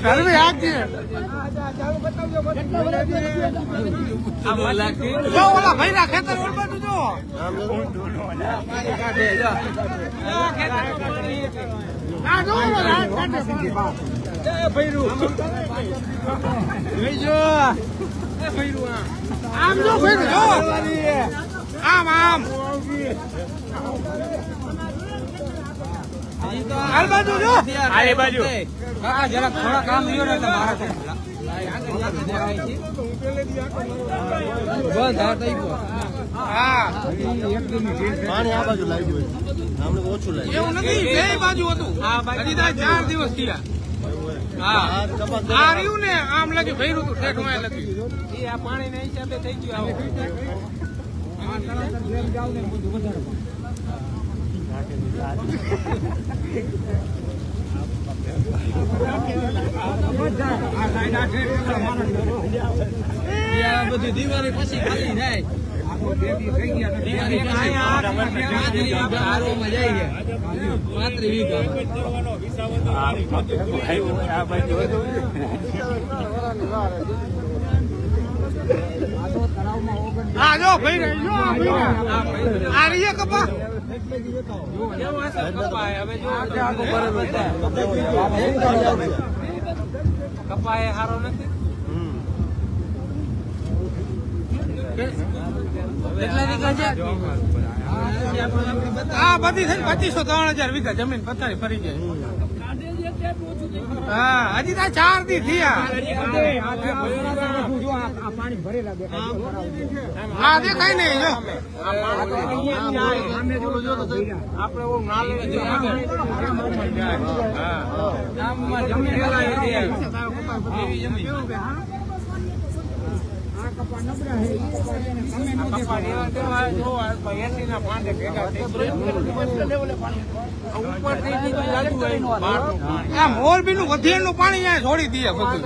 ઘરવી આખી જો ઓલા ભાઈના ખેતર ઓલ બાજુ જો આ જો આમ જો આમ આમ આ બાજુ જો આ બાજુ કાકા જરા થોડા કામ દિયો ને તમારા પાણી આ બાજુ લાગ્યું આપણે ઓછું લાગ્યું એવું નથી બે બાજુ હતું હજી 4 દિવસ થયા હા આ રહ્યું ને આમ લાગ્યું ભર્યું હતું ઠેઠ માં લખ્યું આ પાણી ના હિસાબે થઈ ગયું બધી દિવાળી પછી ખાલી જાય હા જો ભાઈ આ રહીએ કપા કપા એ સારો નથી હા બધી થઈ 2500-3000 વીઘા જમીન પથારી ફરી જાય હા હજી 4 દી થયા હા દેખાય નહીં જો મોરબી નું વધેર નું પાણી અહીંયા છોડી દે બધું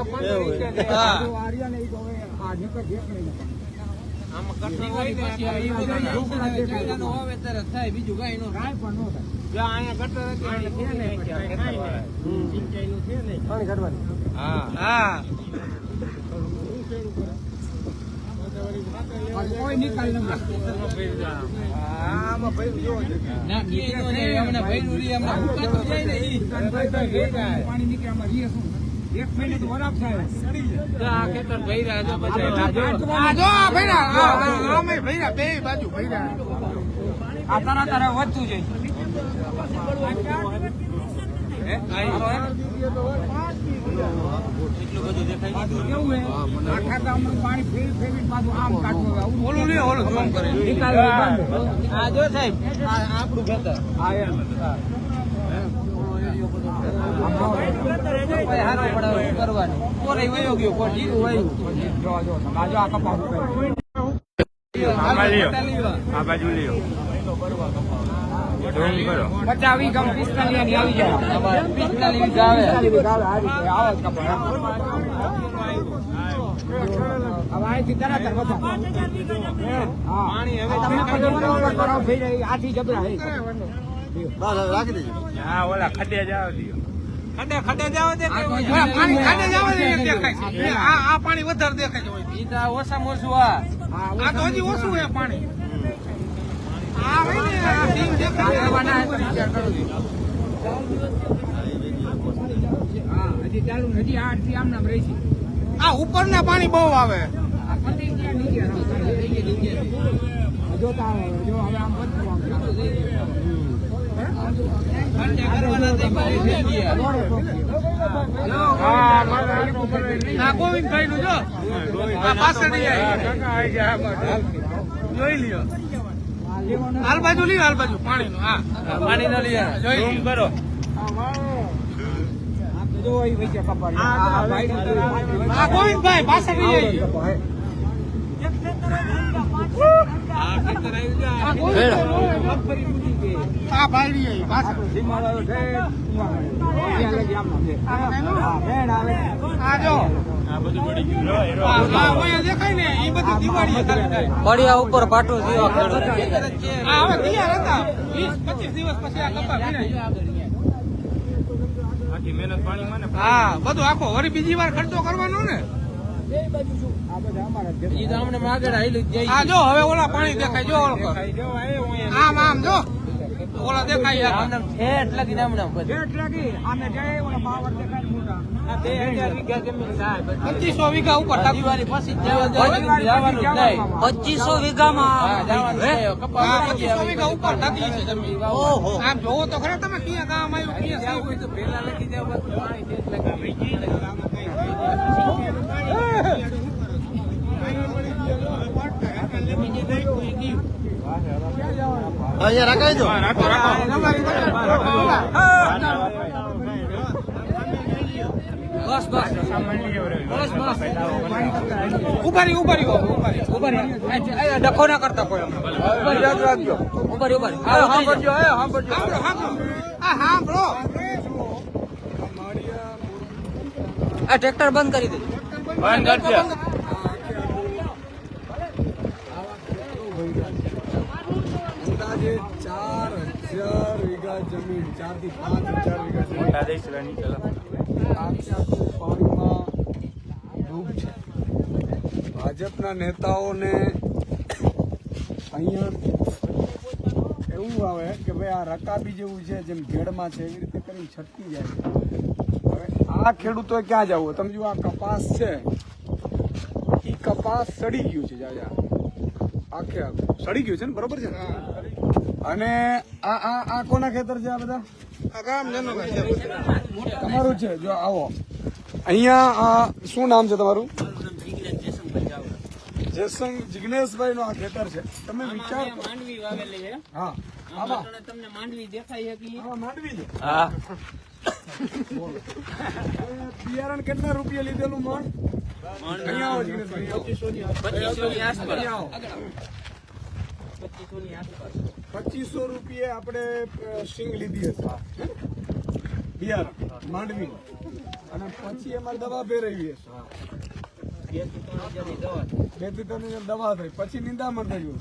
બીજું કઈ હા કોઈ નિકાલ પાણી નીકળે એક મહિને તો વરાપ થાય ખેતર ભૈરા બે બાજુ ભૈરા આ તારા વધતું જાય એટલું બધું દેખાય કેવું આખા ગામનું પાણી ફેરવી પાછું આમ કાઢવું ઓલું લે ઓલું જોમ કરે નિકાલ આ જો સાહેબ આપણું ખેતર પચાવી ગમ 45 ની આવી જાય 45 આથી જબરા રાખી દેજો હા ઓલા ખડે જાવ દિયો ખડે જાવ દે પાણી ખડે જાવ દે દેખાય આ પાણી વધારે દેખાય હોય ઈ તો ઓછામાં ઓછું આ તો હજી ઓછું છે પાણી આ ભાઈ ને આ ટીમ દેખાવાના વિચાર કરો હા હજી ચાલુ હજી 8 થી આમ નામ રહી છે આ ઉપરના પાણી બહુ આવે આ પતિ ત્યાં નીચે જો હવે આમ બધું ગોવિંદભાઈ નું જો પાછળ જોઈ લ્યો હાલ બાજુ લ્યો હાલ બાજુ પાણી નું હા પાણી નો લ્યો જોઈ કરો ગોવિંદભાઈ પાછળ આ ભાઈ પડ્યા ઉપર પાટું હવે તૈયાર હતા 20-25 દિવસ પછી આ કપા આખી મહેનત પાણીમાં ને હા બધું આખો વળી બીજી વાર ખર્ચો કરવાનો ને આ જો હવે ઓલા પાણી દેખાય જો આમ આમ જો ઓલા દેખાય ઠેઠ લગી આમે જાય ઓલા પાવર દેખાય મોટા 2500 વીઘા ઉપર 2500 વીઘામાં 2500 વીઘા ઉપર થતી છે જમીન. આમ જોવો તો ખરા તમે ક્યાં ગામ આવ્યું ક્યાં હોય તો પેલા લખી દેવ અહીંયા રખાઈ દો. ઉભારી ડખો ના કરતા કોઈ સાંભળો આ ટ્રેક્ટર બંધ કરી દે. અંદાજે 4000 વીઘા જમીન 4 થી 5000 વીઘા જમીન આખું પાણીમાં ડૂબ છે. ભાજપના નેતાઓને અહીંયા એવું આવે કે ભાઈ આ રકાબી જેવું છે જેમ ઘેડમાં છે એવી રીતે કરીને છટકી જાય. હવે આ ખેડૂતોએ ક્યાં જવું? તમે જુઓ આ કપાસ છે એ કપાસ સડી ગયું છે જાજા આખે આખું સડી ગયું છે ને બરોબર છે ને? અને આ કોના ખેતર છે? આ બધા તમારું છે. જો આવો અહીંયા શું નામ છે તમારું? જિગ્નેશભાઈ નું આ ખેતર છે. તમે વિચાર માંડવી વાવેલી છે. હા તમને માંડવી દેખાય છે કે માંડવી છે. હા બિયારણ કેટલા રૂપિયા લીધેલું મણ? અહીંયા આવો જિગ્નેશભાઈ, 2500 ની આસપાસ. 2500 રૂપિયે આપણે સિંગ લીધી હતી બિયારણ માંડવી અને પછી એમાં દવા ફેરવી હશે 2 થી 3 હજાર દવા થઈ પછી નિંદામણ થયું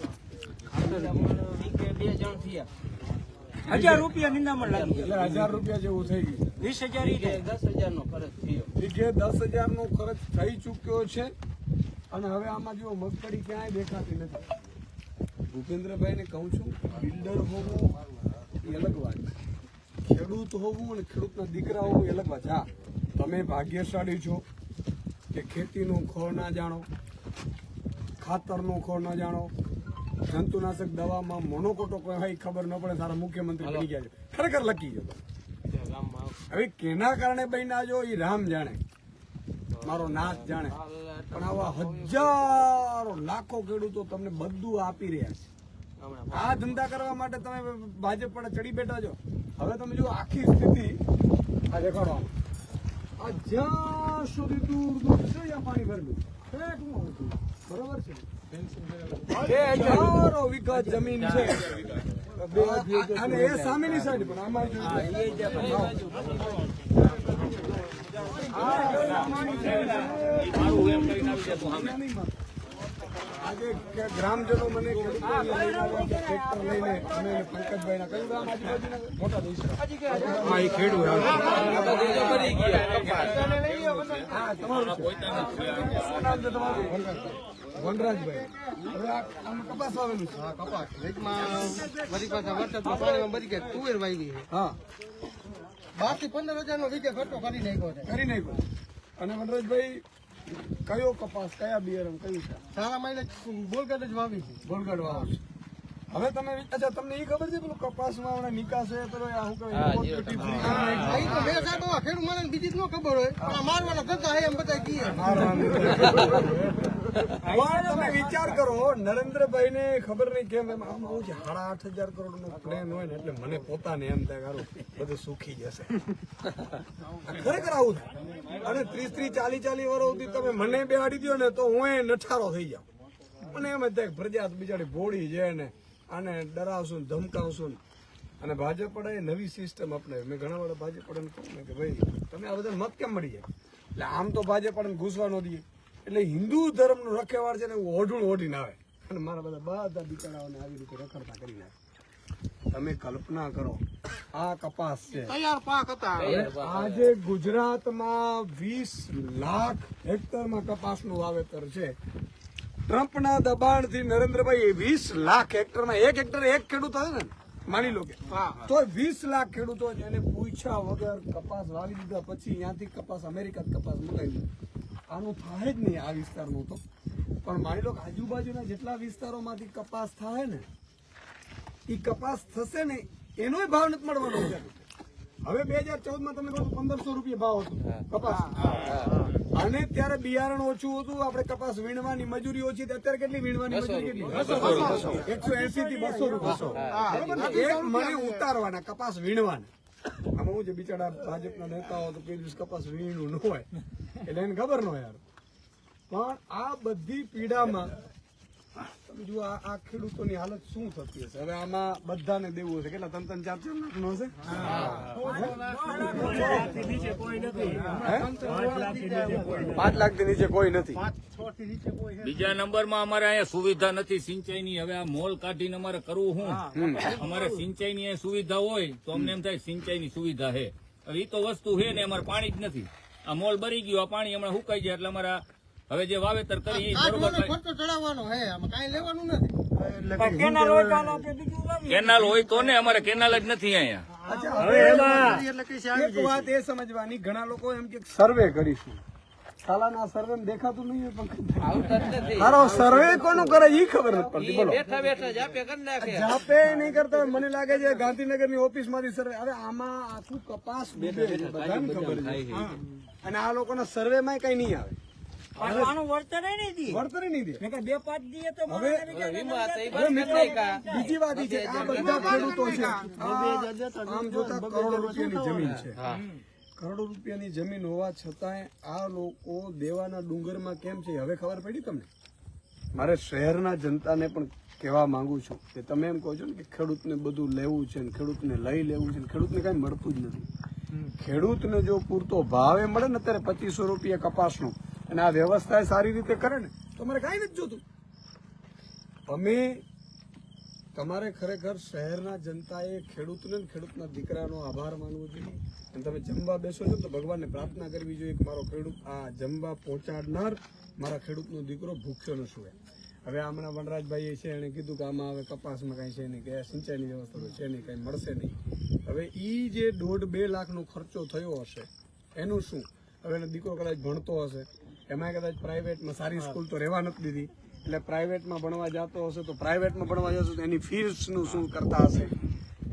1000 રૂપિયા નિંદામણ લાગી એટલે 1000 રૂપિયા જેવું થઈ ગયું. 20000 નો ખર્ચ થયો. વીઘે 10,000 નો ખર્ચ થઈ ચૂક્યો છે. અને હવે આમાં જો મગફળી ક્યાંય દેખાતી નથી. ભૂપેન્દ્રભાઈ ને કહું છું, બિલ્ડર હોવું એ અલગ વાત છે, ખેડૂત હોવું અને ખેડૂતના દીકરા હોવું એ અલગ વાત છે. હા, તમે ભાગ્યશાળી છો કે ખેતીનું ખોળ ના જાણો, ખાતરનું ખોળ ના જાણો, જંતુનાશક દવામાં મોનોકોટો કોઈ હોય ખબર ન પડે. સારા મુખ્યમંત્રી બની ગયા છે, ખરેખર લકી છે. હવે કેના કારણે બન્યા જો એ રામ જાણે, મારો નાથ જાણે. પણ આવા હજારો લાખો ખેડૂતો તમને બધું આપી રહ્યા છે. આ ધંધા કરવા માટે તમે ભાજપ પર ચડી બેઠા છો. હવે તમે જો આખી સ્થિતિ આ દેખાડો, આ જ્યાં સુધી દૂર દૂર છે ત્યાં પાણી ભરેલું બરોબર છે. 2000 વીઘા જમીન છે અને એ સામેની સાઈડ પણ આમાં આજે ગ્રામજનો મને ટ્રેક્ટર લઈને અને પંકજભાઈ ના કયું ગામ આજુબાજુના મોટા દેશ વનરાજભાઈ. હવે આમાં કપાસ વાવેલું છે. હા, કપાસ બધી પાછા વરસાદમાં પાણીમાં બધી ગયા તુવેર વાવી છે. હા, 12 થી 15,000 નો વીઘે ખર્ચો કરી નાખ્યો. અને વનરાજભાઈ કયો કપાસ, કયા બિયારણ, કયું છે? સારા માઇલેજ બોલગઢ જ વાવી છે. બોલગઢ વાવો છે. હવે તમે અચ્છા, તમને એ ખબર છે પેલું કપાસમાં હમણાં નિકાસ છે પેલો શું કહેવાય ખેડૂત મને બીજી જ ન ખબર હોય પણ મારવાના ધંધા એમ બધા કીએ. તમે વિચાર કરો, નરેન્દ્રભાઈ ને ખબર નહીં કેમ એમ આમ આવું છે 8,500 કરોડ નો પ્લેન હોય ને એટલે મને પોતાને એમ થાય કારું બધું સુખી જશે. ખરેખર આવું થાય. અને 30-40 વર્ષ સુધી તમે મને બેહાડી દો ને તો હું નઠારો થઈ જાઉં. મને એમ જ થાય પ્રજા બિચારી ભોળી છે ને આને ડરાવશું ધમકાવશું. અને ભાજપ નવી સિસ્ટમ અપનાવી. મેં ઘણા બધા ભાજપ કહું કે ભાઈ તમે આ બધા મત કેમ મળી જાય. એટલે આમ તો ભાજપ ઘૂસવા ન દઈએ એટલે હિન્દુ ધર્મનું રખેવાળ છે ને ઓઢું ઓઢીને આવે અને મારા બધા બિચારાઓને આવી રીતે રખડતા કરી નાખે. તમે કલ્પના કરો આ કપાસ છે. તૈયાર પાક હતા. આજે ગુજરાતમાં 20 લાખ હેક્ટરમાં કપાસનું વાવેતર છે. ટ્રમ્પના દબાણથી નરેન્દ્રભાઈ 20 લાખ હેક્ટરમાં એક હેક્ટર એક ખેડૂત હશે ને, માની લો કે તો 20 લાખ ખેડૂતો એને પૂછ્યા વગર કપાસ વાવી દીધા. પછી ત્યાંથી કપાસ અમેરિકા કપાસ મંગાવી. આનું થાય જ નહીં આ વિસ્તારનું તો. પણ માની લો કે આજુબાજુના જેટલા વિસ્તારોમાંથી કપાસ થાય ને, એ કપાસ થશે ને એનોય ભાવ નથી મળવાનો. હવે 2014માં તમે કહો 1500 રૂપિયા ભાવ હતો કપાસ, અને ત્યારે બિયારણ ઓછું હતું, આપણે કપાસ વીણવાની મજૂરી ઓછી હતી. અત્યારે કેટલી વીણવાની મજૂરી કેટલી? 180 થી 200 રૂપિયા. એક મણે ઉતારવાના કપાસ વીણવાના. આમાં હું છે બિચારા ભાજપના નેતાઓ તો કોઈ દિવસ કપાસ વીણું ન હોય એટલે એને ખબર ન હોય યાર. પણ આ બધી પીડામાં તમે જુઓ આ ખેડૂતોની હાલત શું થતી હશે. હવે આમાં બધાને દેવું હશે કેટલા 3-4 લાખ નો હશે. 5 લાખ થી નીચે કોઈ નથી. બીજા નંબરમાં અમારે અહીંયા સુવિધા નથી સિંચાઈની. હવે આ મોલ કાઢીને અમારે કરવું શું? અમારે સિંચાઈની અહીંયા સુવિધા હોય તો અમને એમ થાય સિંચાઈની સુવિધા છે. હવે એ તો વસ્તુ છે ને, અમારે પાણી જ નથી. આ મોલ ભરી ગયું, આ પાણી હમણાં સુકાઈ જાય એટલે અમારા હવે જે વાવેતર કરી એ બરોબર ચડાવવાનો હે, આમાં કાંઈ લેવાનું નથી. કેનાલ હોય તો ને, અમારે કેનાલ જ નથી અહીંયા. એક વાત એ સમજવાની, ઘણા લોકો એમ કે સર્વે કરીશું. સાલાના સર્વે દેખાતું નહીં હોય, પણ મારો સર્વે કોનું કરે એ ખબર નથી પડતી. બોલો, બેઠા બેઠા જાપે કરી નાખે. જાપે નહીં કરતા. મને લાગે છે ગાંધીનગરની ઓફિસ માંથી સર્વે. હવે આમાં આખું કપાસ બધાને ખબર છે, અને આ લોકોના સર્વે માં કઈ નહીં આવે. વળતર નહીં દે. વળતર નહીં દે. 2-5 દીએ તો હવે મિત્રો બીજી વાત એ છે, આ બધા ખેડૂતો છે, આમ જોતા કરોડો રૂપિયાની જમીન છે. કરોડો રૂપિયાની જમીન હોવા છતાંય આ લોકો દેવાના ડુંગરમાં કેમ છે હવે ખબર પડી તમને? મારે શહેરના જનતાને પણ કહેવા માંગુ છું કે તમે એમ કહો છો ને કે ખેડૂતને બધું લેવું છે, ખેડૂતને લઈ લેવું છે, ખેડૂતને કઈ મળતું જ નથી. ખેડૂતને જો પૂરતો ભાવે મળે ને, અત્યારે 2500 રૂપિયા કપાસનો, અને આ વ્યવસ્થા સારી રીતે કરે ને તો મારે કાંઈ નથી જોતું. અમે તમારે ખરેખર શહેરના જનતાએ ખેડૂતને ખેડૂતના દીકરાનો આભાર માનવો જોઈએ. અને તમે જમવા બેસો છો તો ભગવાનને પ્રાર્થના કરવી જોઈએ કે મારો ખેડૂત આ જમવા પહોંચાડનાર મારા ખેડૂતનો દીકરો ભૂખ્યો ન સુવે. હવે હમણાં વનરાજભાઈએ છે એણે કીધું કે આમાં હવે કપાસમાં કાંઈ છે નહીં, કે સિંચાઈની વ્યવસ્થા છે નહીં, કાંઈ મળશે નહીં. હવે એ જે 1.5-2 લાખનો ખર્ચો થયો હશે એનું શું? હવે એનો દીકરો કદાચ ભણતો હશે, એમાં કદાચ પ્રાઇવેટમાં સારી સ્કૂલ તો રહેવા નથી દીધી, એટલે પ્રાઇવેટમાં ભણવા જતો હશે તો પ્રાઇવેટમાં ભણવા જશે તો એની ફીસનું શું કરતા હશે,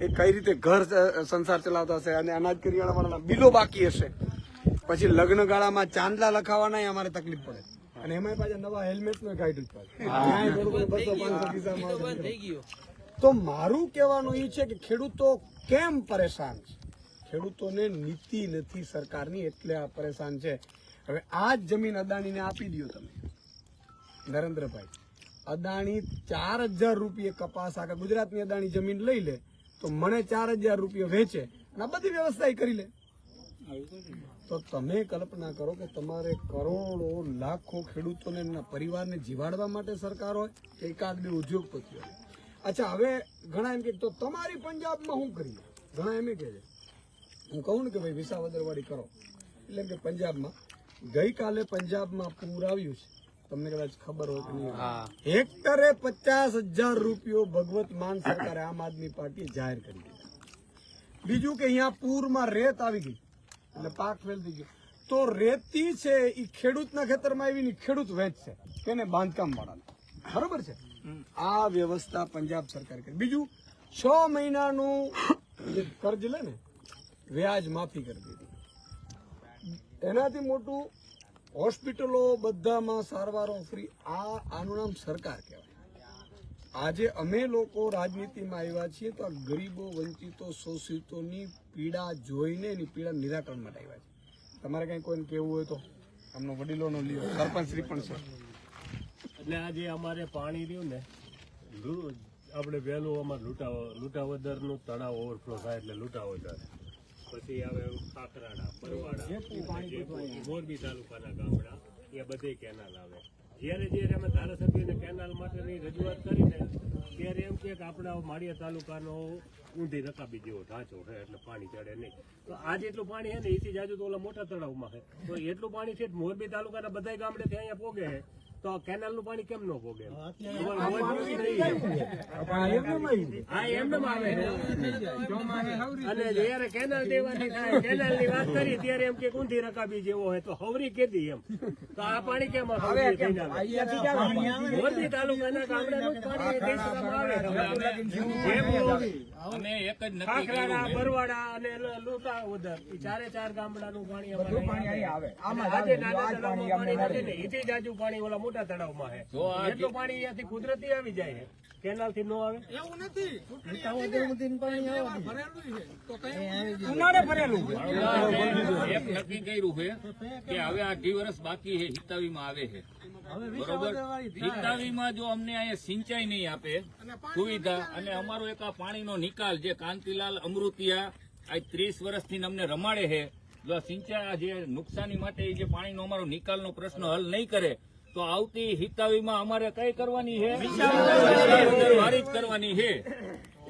એ કઈ રીતે ઘર સંસાર ચલાવતા હશે, અને અનાજ કરિયાણાવાળાના બિલો બાકી હશે. પછી લગ્ન ગાળામાં ચાંદલા લખાવાના અમારે તકલીફ પડે, અને એમાં પાછા નવા હેલ્મેટ નો કાઢ્યું પડે. તો મારું કહેવાનું એ છે કે ખેડૂતો કેમ પરેશાન છે? ખેડૂતોને નીતિ નથી સરકારની, એટલે આ પરેશાન છે. હવે આ જ જમીન અદાણીને આપી દો તમે, નરેન્દ્રભાઈ. અદાણી 4000 રૂપિયા કપાસ આખા ગુજરાતની અદાણી જમીન લઈ લે તો મને 4000 રૂપિયા વેચે અને આ બધી વ્યવસ્થા કરી લે. તો તમે કલ્પના કરો કે તમારે કરોડો લાખો ખેડૂતોને એમના પરિવારને જીવાડવા માટે સરકાર હોય કે એકાદ બે ઉદ્યોગપતિ હોય. અચ્છા, હવે ઘણા એમ કે તો તમારી પંજાબમાં શું કરીએ? ઘણા એમ કે છે, હું કહું ને કે ભાઈ વિસાવદરવાડી કરો, એટલે કે પંજાબમાં ગઈકાલે પંજાબમાં પૂર આવ્યું છે, તમને કદાચ ખબર હોય કે નહીં. હેક્ટરે 50,000 રૂપિયો ભગવત માન સરકારે આમ આદમી પાર્ટીએ જાહેર કરી દીધા. બીજું કે અહીંયા પૂરમાં રેત આવી ગઈ એટલે પાક ફેલ થઈ ગયો, તો રેતી છે એ ખેડૂતના ખેતરમાં આવીને ખેડૂત વેચશે કેને? બાંધકામ વાળાને. બરોબર છે. આ વ્યવસ્થા પંજાબ સરકાર કરી. બીજું 6 મહિનાનું જે કર્જ લે ને વ્યાજ માફી કરી દીધી. એનાથી મોટું હોસ્પિટલો બધામાં સારવારો ફ્રી. આનું નામ સરકાર કહેવાય. આજે અમે લોકો રાજનીતિમાં આવ્યા છીએ તો આ ગરીબો, વંચિતો, શોષિતોની પીડા જોઈને એની પીડા નિરાકરણ માટે આવ્યા છે. તમારે કઈ કોઈને કેવું હોય તો આમનો વડીલોનો લ્યો, સરપંચ શ્રી પણ છે. એટલે આજે અમારે પાણી રહ્યું ને, આપણે વહેલું અમારે લૂંટાવદરનું તળાવ ઓવરફ્લો થાય એટલે લૂંટાવદર, પછી આવે ખાખરાડા, બરવાડા, મોરબી તાલુકાના ગામડા, એ બધે કેનાલ આવે. જ્યારે અમે ધારાસભ્યને કેનાલ માટેની રજૂઆત કરીને ત્યારે એમ કે આપણે માળિયા તાલુકાનો ઊંધી રકાબી જેવો ઢાંચો છે એટલે પાણી ચડે નહીં. તો આ જેટલું પાણી છે ને એથી જાજુ તો ઓલા મોટા તળાવમાં છે, તો એટલું પાણી છે મોરબી તાલુકાના બધા ગામડેથી અહીંયા પોગે છે, તો કેનાલ નું પાણી કેમ ન પોગે? હા, એમને આવે છે. અને જયારે કેનાલ દેવાની થાય, કેનાલ ની વાત કરી ત્યારે એમ કે ઊંધી રકાબી જેવો હોય તો હવરી કેદી એમ, તો આ પાણી કેમ હવરી થઈ જાય? મોરબી તાલુકાના ગામડાનું જ પાણી દેશમાં આવે. અમે એક જ નક્કી ખાખરાના, કર્યું છે. બરવાડા અને લોટા ઉધર એ ચારે ગામડાનું પાણી અમારે આવે. આજે નાના તળાવમાં પાણી નથી ને, એથી જાજુ પાણી ઓલા મોટા તળાવમાં છે. જો આ એટલું પાણી અહીંયાથી કુદરતી આવી જાય છે, કેનાલ થી ન આવે. એવું નથી. એક નક્કી કર્યું છે કે હવે 8 વર્ષ બાકી છે, હિતાવીમાં આવે છે, બરોબર. હિતાવીમાં જો અમને અહીંયા સિંચાઈ નહીં આપે સુવિધા, અને અમારો એક આ પાણીનો નિકાલ જે કાંતિલાલ અમૃતિયા આ 30 વર્ષથી અમને રમાડે છે, જો આ સિંચાઈ જે નુકસાની માટે જે પાણીનો અમારો નિકાલનો પ્રશ્ન હલ નહીં કરે તો આવતી હિતાવીમાં અમારે કઈ કરવાની છે? વારી જ કરવાની છે.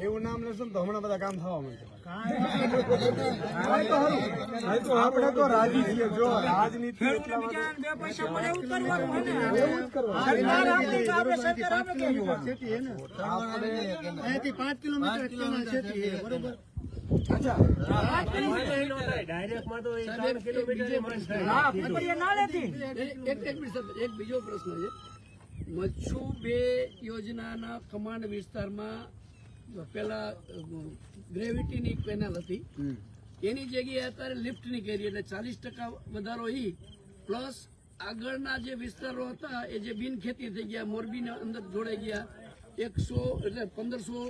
એવું નામ લેશો ને તો હમણાં બધા કામ થવા માંડશે. આપણે તો રાજી છીએ. જો રાજનીતિ એટલા માટે અહીંયાથી 5 કિલોમીટર બરોબર. ડાયરેક્ટમાં તો 3 કિલોમીટર એક બીજો પ્રશ્ન છે. મચ્છુ 2 યોજનાના કમાન્ડ વિસ્તારમાં પેલા ગ્રેવિટીની પેનલ હતી, એની જગ્યાએ અત્યારે લિફ્ટની કરી એટલે 40% વધારો પ્લસ આગળના જે વિસ્તારો હતા એ જે બિનખેતી થઈ ગયા, મોરબીની અંદર જોડાઈ ગયા, 1500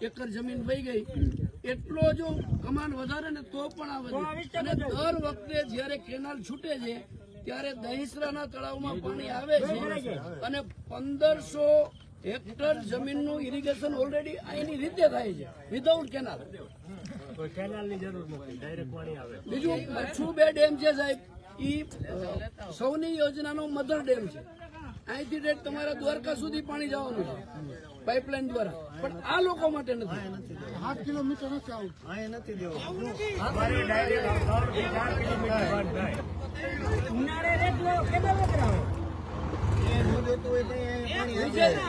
એકર જમીન વહી ગઈ. એટલો જો કમાન્ડ વધારે ને તો પણ આવે છે. અને દર વખતે જયારે કેનાલ છૂટે છે ત્યારે દહીસરાના તળાવમાં પાણી આવે છે અને 1500 હેક્ટર જમીનનું ઇરિગેશન ઓલરેડી અહીંની રીતે થાય છે વિધાઉટ કેનાલ. કેનાલની જરૂર નથી, ડાયરેક્ટ પાણી આવે. બીજું મચ્છુ 2 ડેમ છે સાહેબ, એ સૌની યોજનાનો મધર ડેમ છે. અહીંથી ડેટ તમારા દ્વારકા સુધી પાણી જવાનું છે પાઇપલાઇન દ્વારા, પણ આ લોકો માટે નથી. 8 કિલોમીટર નથી આવું, અહીંયા નથી દેવું. અમારે ડાયરેક્ટ 3 થી 4 કિલોમીટર બાદ થાય.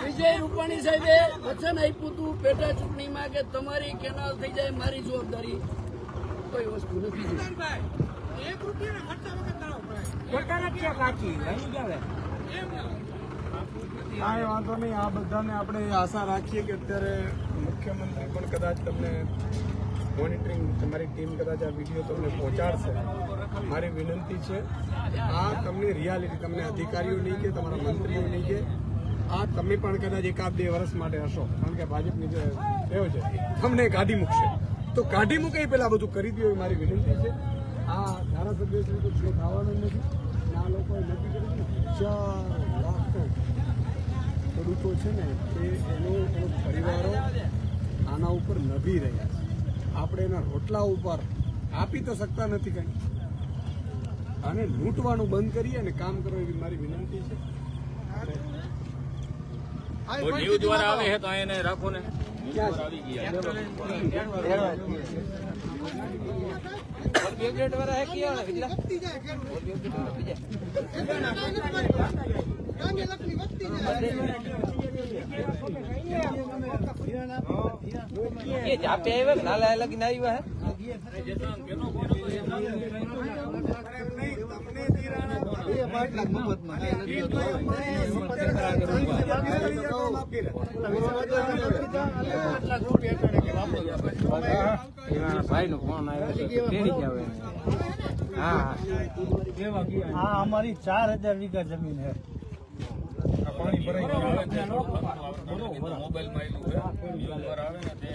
વિજય રૂપાણી સાહેબે વચન આપ્યું હતું પેટા ચૂંટણીમાં કે તમારી કેનાલ થઈ જાય મારી જવાબદારી. કોઈ વસ્તુ નથી. કાંઈ વાંધો નહીં. આ બધાને આપણે આશા રાખીએ કે અત્યારે મુખ્યમંત્રી પણ કદાચ તમને મોનિટરિંગ, તમારી ટીમ કદાચ આ વિડીયો તમને પહોંચાડશે. મારી વિનંતી છે, આ તમને રિયાલિટી, તમને અધિકારીઓ નહીં કે તમારા મંત્રીઓ નહીં કે આ તમે પણ કદાચ 1-2 વર્ષ માટે હશો, કારણ કે ભાજપની જે ટેવ છે તમને કાઢી મૂકશે, તો કાઢી મૂકે એ પહેલા બધું કરી દો એવી મારી વિનંતી છે. આ ધારાસભ્ય શ્રી તો છે થવાનું નથી, આ લોકોએ નક્કી કર્યું છે 4 લાખ ખેડૂતો છે ને એનો પરિવારો આના ઉપર નભી રહ્યા છે. આપણે એના રોટલા ઉપર આપી તો શકતા નથી કંઈ. આને લૂંટવાનું બંધ કરીએ અને કામ કરો એવી મારી વિનંતી છે. ન્યૂઝ દ્વારા આવે છે તો એને રાખો ને. ન્યૂઝ દ્વારા આવી ગયા. જાપે આવ્યા નાલા લગીને આવ્યા ભાઈ નો ફોન આવ્યો. હા, અમારી 4000 વીઘા જમીન છે. પાણી ભરાઈ ગયું મોબાઈલમાં આવ્યું છે. ન્યૂઝ દ્વારા આવે ને તે